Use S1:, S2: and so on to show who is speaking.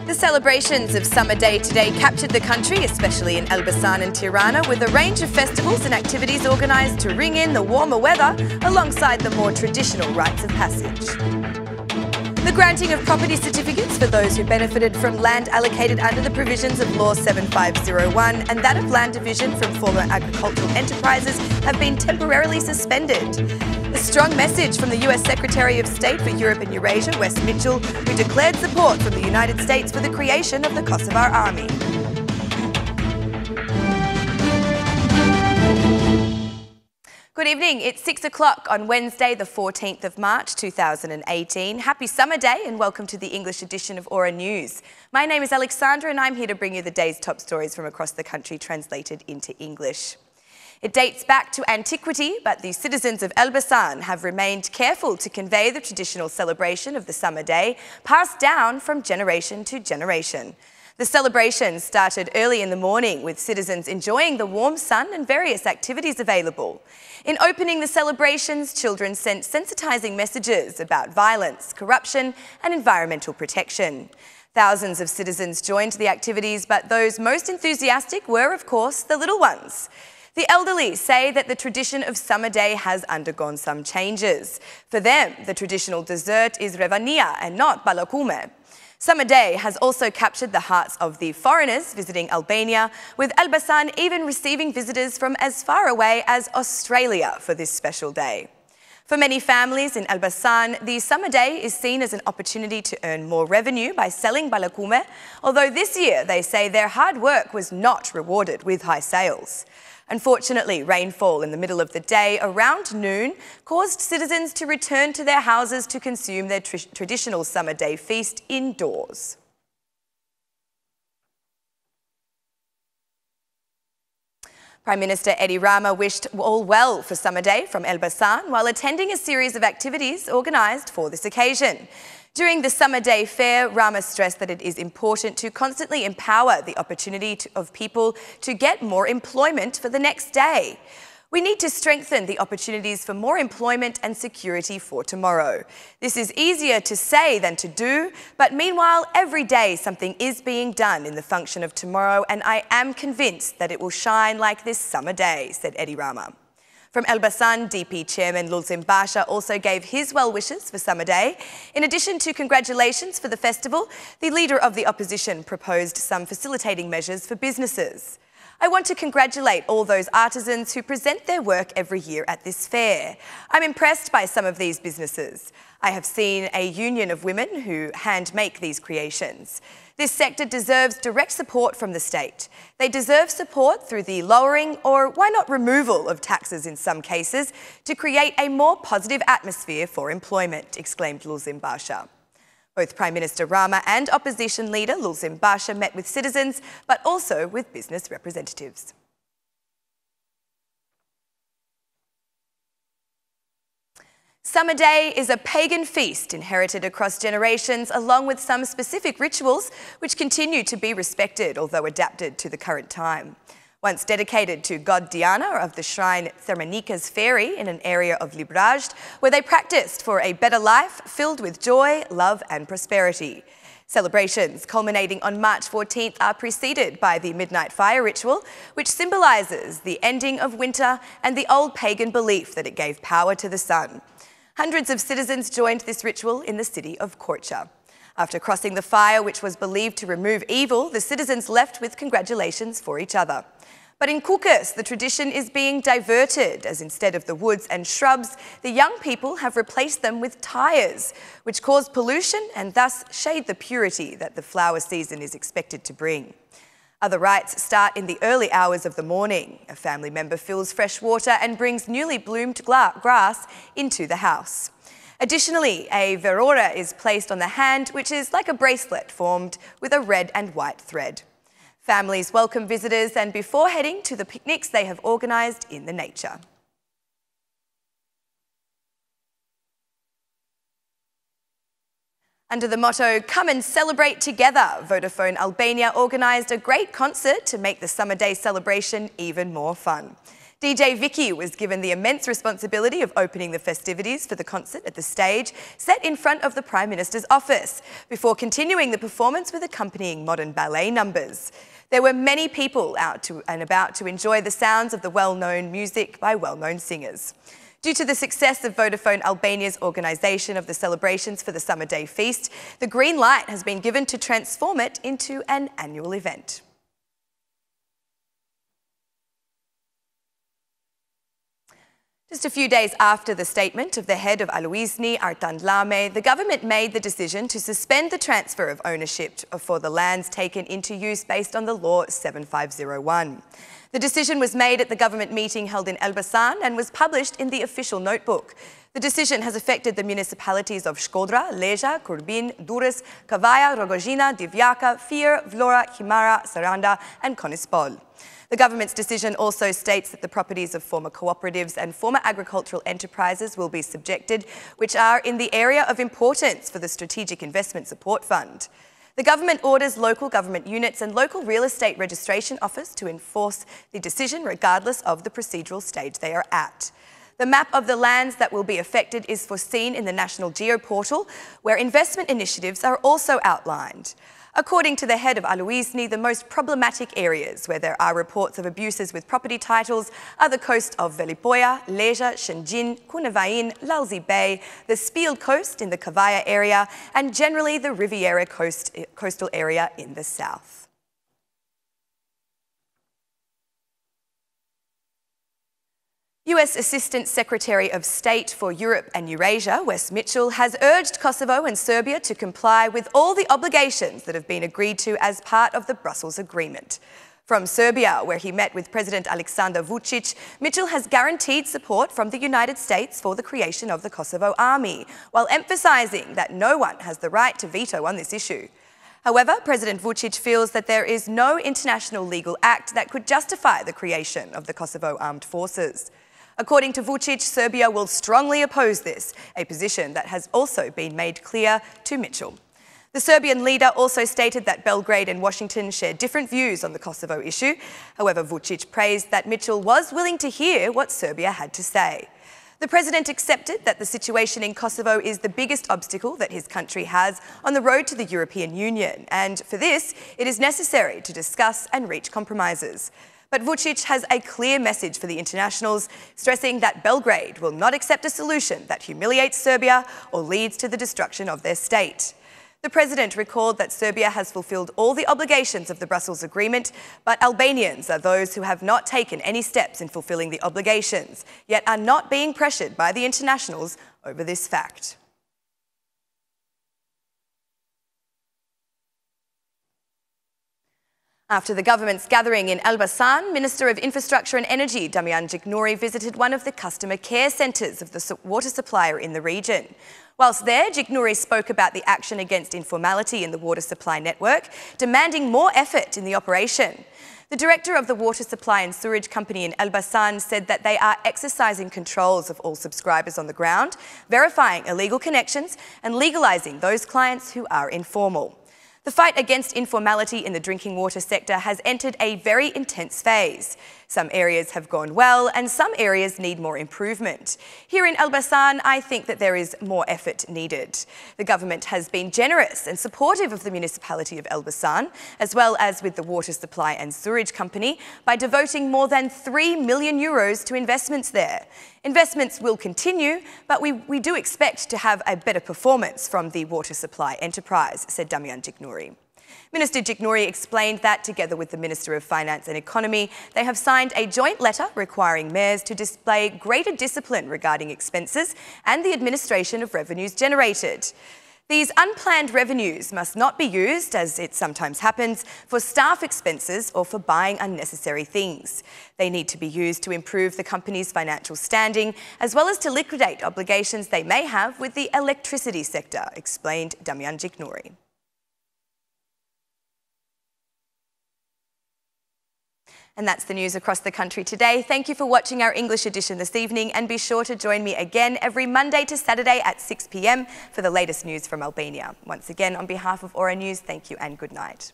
S1: The celebrations of Summer Day today captured the country, especially in Elbasan and Tirana, with a range of festivals and activities organised to ring in the warmer weather alongside the more traditional rites of passage. The granting of property certificates for those who benefited from land allocated under the provisions of Law 7501 and that of land division from former agricultural enterprises have been temporarily suspended. A strong message from the US Secretary of State for Europe and Eurasia, Wes Mitchell, who declared support from the United States for the creation of the Kosovar Army. Good evening. It's 6 o'clock on Wednesday, the 14th of March 2018. Happy Summer Day and welcome to the English edition of Aura News. My name is Alexandra and I'm here to bring you the day's top stories from across the country translated into English. It dates back to antiquity, but the citizens of Elbasan have remained careful to convey the traditional celebration of the summer day, passed down from generation to generation. The celebrations started early in the morning with citizens enjoying the warm sun and various activities available. In opening the celebrations, children sent sensitising messages about violence, corruption and environmental protection. Thousands of citizens joined the activities, but those most enthusiastic were, of course, the little ones. The elderly say that the tradition of Summer Day has undergone some changes. For them, the traditional dessert is revania and not balakume. Summer Day has also captured the hearts of the foreigners visiting Albania, with Elbasan even receiving visitors from as far away as Australia for this special day. For many families in Elbasan, the Summer Day is seen as an opportunity to earn more revenue by selling balakume, although this year they say their hard work was not rewarded with high sales. Unfortunately, rainfall in the middle of the day around noon caused citizens to return to their houses to consume their traditional Summer Day feast indoors. Prime Minister Edi Rama wished all well for Summer Day from Elbasan while attending a series of activities organised for this occasion. During the Summer Day fair, Rama stressed that it is important to constantly empower the opportunity of people to get more employment for the next day. We need to strengthen the opportunities for more employment and security for tomorrow. This is easier to say than to do, but meanwhile, every day something is being done in the function of tomorrow, and I am convinced that it will shine like this summer day, said Edi Rama. From Elbasan, DP Chairman Lulzim Basha also gave his well wishes for Summer Day. In addition to congratulations for the festival, the Leader of the Opposition proposed some facilitating measures for businesses. I want to congratulate all those artisans who present their work every year at this fair. I'm impressed by some of these businesses. I have seen a union of women who hand make these creations. This sector deserves direct support from the state. They deserve support through the lowering, or why not removal, of taxes in some cases to create a more positive atmosphere for employment, exclaimed Lulzim Basha. Both Prime Minister Rama and Opposition Leader Lulzim Basha met with citizens, but also with business representatives. Summer Day is a pagan feast inherited across generations, along with some specific rituals which continue to be respected, although adapted to the current time. Once dedicated to god Diana of the shrine Thermonika's Fairy in an area of Librazhd, where they practiced for a better life filled with joy, love and prosperity. Celebrations culminating on March 14th are preceded by the Midnight Fire ritual, which symbolises the ending of winter and the old pagan belief that it gave power to the sun. Hundreds of citizens joined this ritual in the city of Korcha. After crossing the fire, which was believed to remove evil, the citizens left with congratulations for each other. But in Kukës, the tradition is being diverted, as instead of the woods and shrubs, the young people have replaced them with tyres, which cause pollution and thus shade the purity that the flower season is expected to bring. Other rites start in the early hours of the morning. A family member fills fresh water and brings newly bloomed grass into the house. Additionally, a verora is placed on the hand, which is like a bracelet formed with a red and white thread. Families welcome visitors, and before heading to the picnics they have organised in the nature. Under the motto, "Come and celebrate together," Vodafone Albania organised a great concert to make the Summer Day celebration even more fun. DJ Vicky was given the immense responsibility of opening the festivities for the concert at the stage set in front of the Prime Minister's office, before continuing the performance with accompanying modern ballet numbers. There were many people out and about to enjoy the sounds of the well-known music by well-known singers. Due to the success of Vodafone Albania's organisation of the celebrations for the Summer Day Feast, the green light has been given to transform it into an annual event. Just a few days after the statement of the head of Aloisni, Artan Lame, the government made the decision to suspend the transfer of ownership for the lands taken into use based on the Law 7501. The decision was made at the government meeting held in Elbasan and was published in the official notebook. The decision has affected the municipalities of Shkodra, Leja, Kurbin, Durrës, Kavaja, Rogozina, Divjaka, Fier, Vlora, Himara, Saranda and Konispol. The government's decision also states that the properties of former cooperatives and former agricultural enterprises will be subjected, which are in the area of importance for the Strategic Investment Support Fund. The government orders local government units and local real estate registration office to enforce the decision regardless of the procedural stage they are at. The map of the lands that will be affected is foreseen in the National Geoportal, where investment initiatives are also outlined. According to the head of Aloisni, the most problematic areas where there are reports of abuses with property titles are the coast of Velipoja, Leja, Shenjin, Kunavain, Lalzi Bay, the Spiel Coast in the Kavaja area, and generally the Riviera coastal area in the south. US Assistant Secretary of State for Europe and Eurasia, Wes Mitchell, has urged Kosovo and Serbia to comply with all the obligations that have been agreed to as part of the Brussels Agreement. From Serbia, where he met with President Aleksandar Vučić, Mitchell has guaranteed support from the United States for the creation of the Kosovo Army, while emphasising that no one has the right to veto on this issue. However, President Vučić feels that there is no international legal act that could justify the creation of the Kosovo Armed Forces. According to Vučić, Serbia will strongly oppose this, a position that has also been made clear to Mitchell. The Serbian leader also stated that Belgrade and Washington share different views on the Kosovo issue. However, Vučić praised that Mitchell was willing to hear what Serbia had to say. The president accepted that the situation in Kosovo is the biggest obstacle that his country has on the road to the European Union, and for this, it is necessary to discuss and reach compromises. But Vučić has a clear message for the internationals, stressing that Belgrade will not accept a solution that humiliates Serbia or leads to the destruction of their state. The president recalled that Serbia has fulfilled all the obligations of the Brussels Agreement, but Albanians are those who have not taken any steps in fulfilling the obligations, yet are not being pressured by the internationals over this fact. After the government's gathering in Elbasan, Minister of Infrastructure and Energy Damian Jiknuri visited one of the customer care centres of the water supplier in the region. Whilst there, Jiknuri spoke about the action against informality in the water supply network, demanding more effort in the operation. The director of the Water Supply and Sewerage Company in Elbasan said that they are exercising controls of all subscribers on the ground, verifying illegal connections and legalising those clients who are informal. The fight against informality in the drinking water sector has entered a very intense phase. Some areas have gone well and some areas need more improvement. Here in Elbasan, I think that there is more effort needed. The government has been generous and supportive of the municipality of Elbasan, as well as with the Water Supply and Sewerage Company, by devoting more than €3 million to investments there. Investments will continue, but we do expect to have a better performance from the water supply enterprise, said Damian Jiknuri. Minister Jiknuri explained that, together with the Minister of Finance and Economy, they have signed a joint letter requiring mayors to display greater discipline regarding expenses and the administration of revenues generated. These unplanned revenues must not be used, as it sometimes happens, for staff expenses or for buying unnecessary things. They need to be used to improve the company's financial standing, as well as to liquidate obligations they may have with the electricity sector, explained Damian Jiknuri. And that's the news across the country today. Thank you for watching our English edition this evening, and be sure to join me again every Monday to Saturday at 6 p.m. for the latest news from Albania. Once again, on behalf of Aura News, thank you and good night.